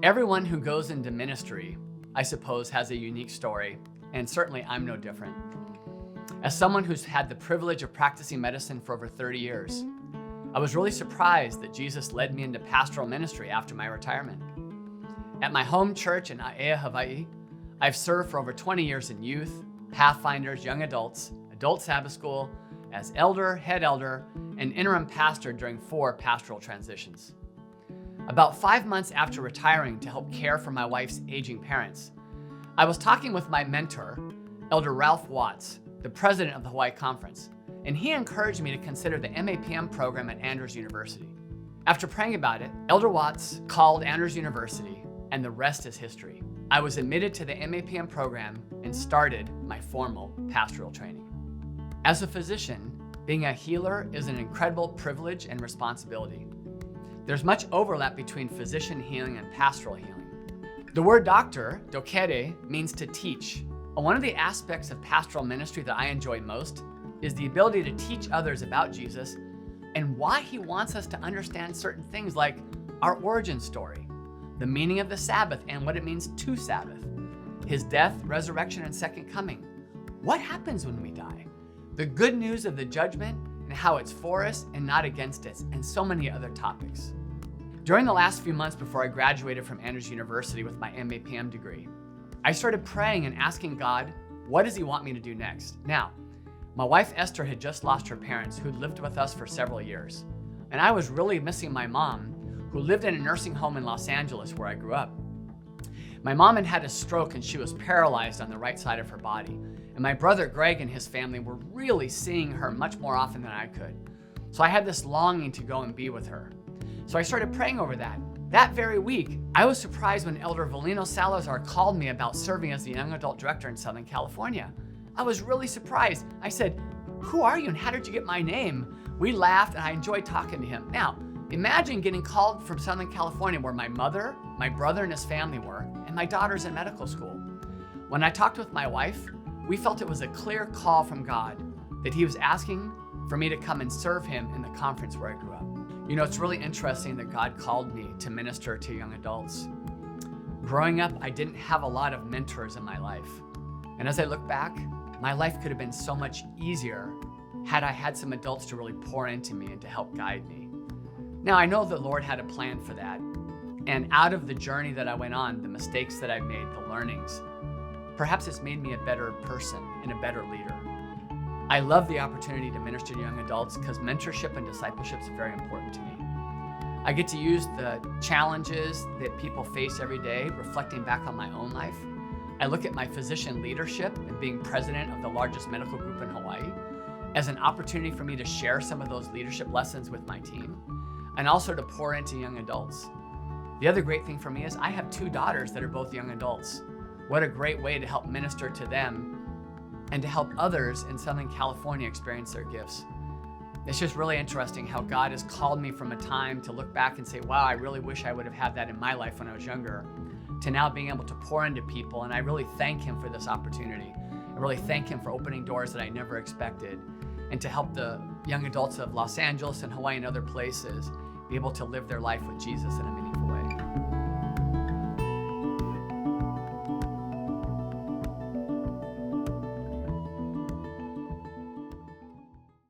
Everyone who goes into ministry, I suppose, has a unique story, and certainly I'm no different. As someone who's had the privilege of practicing medicine for over 30 years, I was really surprised that Jesus led me into pastoral ministry after my retirement. At my home church in Aiea, Hawaii, I've served for over 20 years in youth, pathfinders, young adults, adult Sabbath school, as elder, head elder, and interim pastor during 4 pastoral transitions. About 5 months after retiring to help care for my wife's aging parents, I was talking with my mentor, Elder Ralph Watts, the president of the Hawaii Conference, and he encouraged me to consider the MAPM program at Andrews University. After praying about it, Elder Watts called Andrews University, and the rest is history. I was admitted to the MAPM program and started my formal pastoral training. As a physician, being a healer is an incredible privilege and responsibility. There's much overlap between physician healing and pastoral healing. The word doctor, dokere, means to teach. One of the aspects of pastoral ministry that I enjoy most is the ability to teach others about Jesus and why he wants us to understand certain things like our origin story, the meaning of the Sabbath and what it means to Sabbath, his death, resurrection, and second coming. What happens when we die? The good news of the judgment and how it's for us and not against us, and so many other topics. During the last few months before I graduated from Andrews University with my MAPM degree, I started praying and asking God, what does he want me to do next? Now, my wife Esther had just lost her parents who lived with us for several years, and I was really missing my mom, who lived in a nursing home in Los Angeles where I grew up. My mom had had a stroke and she was paralyzed on the right side of her body. And my brother Greg and his family were really seeing her much more often than I could. So I had this longing to go and be with her. So I started praying over that. That very week, I was surprised when Elder Valino Salazar called me about serving as the young adult director in Southern California. I was really surprised. I said, who are you and how did you get my name? We laughed and I enjoyed talking to him. Now, imagine getting called from Southern California where my mother, my brother and his family were, and my daughter's in medical school. When I talked with my wife, we felt it was a clear call from God that he was asking for me to come and serve him in the conference where I grew up. You know, it's really interesting that God called me to minister to young adults. Growing up, I didn't have a lot of mentors in my life. And as I look back, my life could have been so much easier had I had some adults to really pour into me and to help guide me. Now, I know the Lord had a plan for that. And out of the journey that I went on, the mistakes that I made, the learnings, perhaps it's made me a better person and a better leader. I love the opportunity to minister to young adults because mentorship and discipleship is very important to me. I get to use the challenges that people face every day, reflecting back on my own life. I look at my physician leadership and being president of the largest medical group in Hawaii as an opportunity for me to share some of those leadership lessons with my team and also to pour into young adults. The other great thing for me is I have 2 daughters that are both young adults. What a great way to help minister to them and to help others in Southern California experience their gifts. It's just really interesting how God has called me from a time to look back and say, wow, I really wish I would have had that in my life when I was younger, to now being able to pour into people. And I really thank him for this opportunity. I really thank him for opening doors that I never expected, and to help the young adults of Los Angeles and Hawaii and other places be able to live their life with Jesus in a